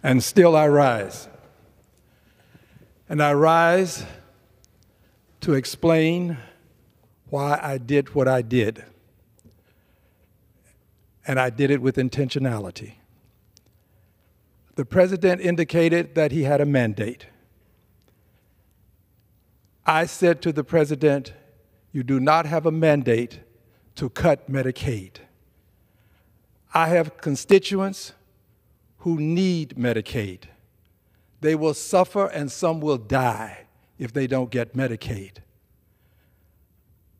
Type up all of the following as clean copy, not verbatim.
and still I rise. And I rise to explain why I did what I did. And I did it with intentionality. The president indicated that he had a mandate. I said to the president, you do not have a mandate to cut Medicaid. I have constituents who need Medicaid. They will suffer and some will die if they don't get Medicaid.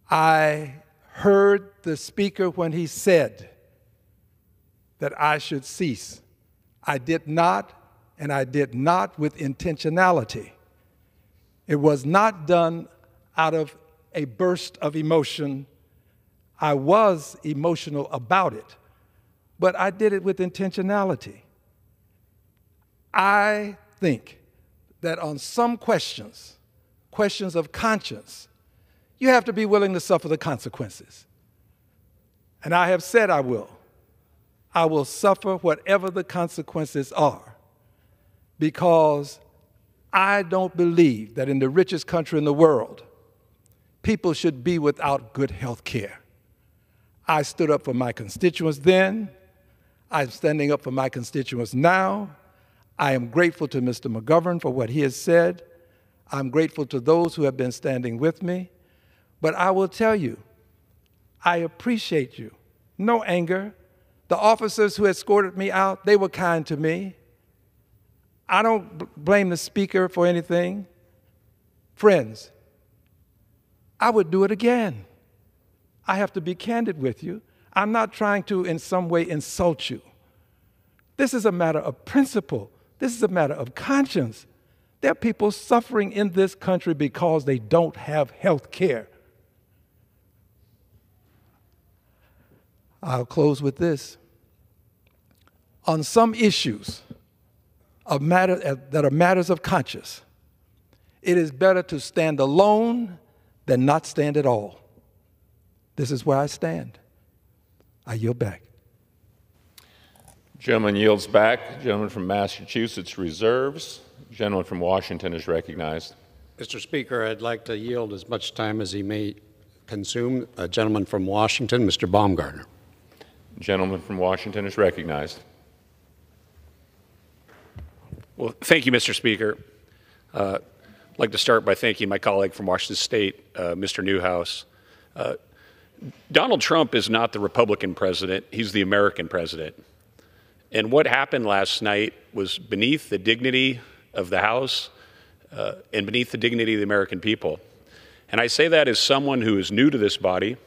I heard the speaker when he said that I should cease. I did not, and I did not with intentionality. It was not done out of a burst of emotion. I was emotional about it, but I did it with intentionality. I think that on some questions of conscience, you have to be willing to suffer the consequences. And I have said I will. I will suffer whatever the consequences are, because I don't believe that in the richest country in the world, people should be without good health care. I stood up for my constituents then. I'm standing up for my constituents now. I am grateful to Mr. McGovern for what he has said. I'm grateful to those who have been standing with me. But I will tell you, I appreciate you. No anger. The officers who escorted me out, they were kind to me. I don't blame the speaker for anything. Friends, I would do it again. I have to be candid with you. I'm not trying to in some way insult you. This is a matter of principle. This is a matter of conscience. There are people suffering in this country because they don't have health care. I'll close with this. On some issues that are matters of conscience, it is better to stand alone than not stand at all. This is where I stand. I yield back. Gentleman yields back. Gentleman from Massachusetts reserves. Gentleman from Washington is recognized. Mr. Speaker, I'd like to yield as much time as he may consume. A gentleman from Washington, Mr. Baumgartner. Gentleman from Washington is recognized. Well, thank you, Mr. Speaker. I'd like to start by thanking my colleague from Washington State, Mr. Newhouse. Donald Trump is not the Republican president. He's the American president. And what happened last night was beneath the dignity of the House and beneath the dignity of the American people. And I say that as someone who is new to this body.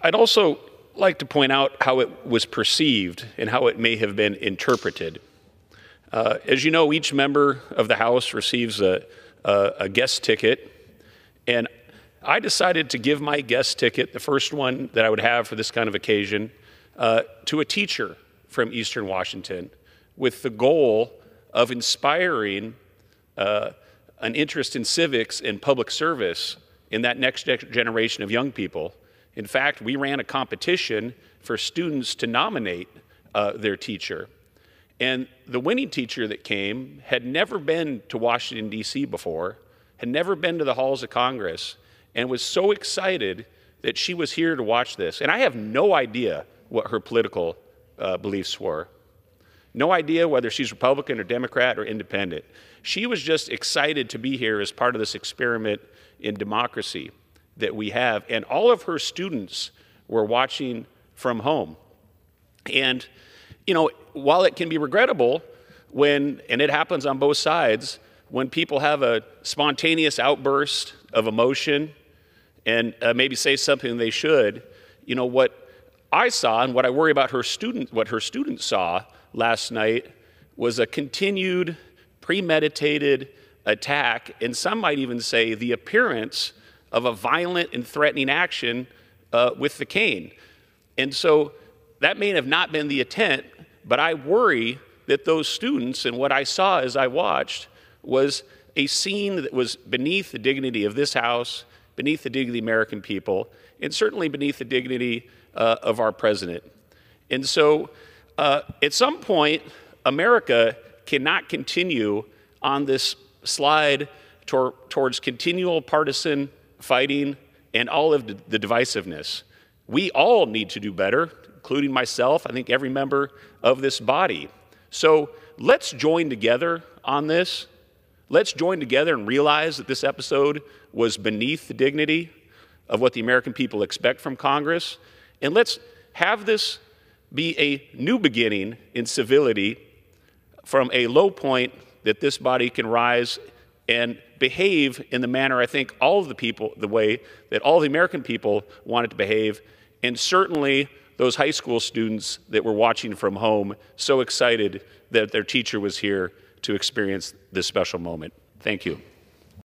I'd also like to point out how it was perceived and how it may have been interpreted. As you know, each member of the House receives a guest ticket, and I decided to give my guest ticket, the first one that I would have for this kind of occasion, to a teacher from Eastern Washington with the goal of inspiring an interest in civics and public service in that next generation of young people. In fact, we ran a competition for students to nominate their teacher. And the winning teacher that came had never been to Washington, D.C. before, had never been to the halls of Congress, and was so excited that she was here to watch this. And I have no idea what her political beliefs were. No idea whether she's Republican or Democrat or independent. She was just excited to be here as part of this experiment in democracy that we have. And all of her students were watching from home. And, you know, while it can be regrettable when, and it happens on both sides, when people have a spontaneous outburst of emotion and maybe say something they should, you know, what I saw and what I worry about what her students saw last night was a continued, premeditated attack, and some might even say the appearance of a violent and threatening action with the cane. And so that may have not been the intent, but I worry that those students and what I saw as I watched was a scene that was beneath the dignity of this House, beneath the dignity of the American people, and certainly beneath the dignity of our president. And so At some point, America cannot continue on this slide towards continual partisan fighting and all of the divisiveness. We all need to do better, including myself, I think every member of this body. So let's join together on this. Let's join together and realize that this episode was beneath the dignity of what the American people expect from Congress. And let's have this be a new beginning in civility from a low point that this body can rise and behave in the manner I think all of the people, the way that all the American people want it to behave, and certainly those high school students that were watching from home, so excited that their teacher was here to experience this special moment. Thank you.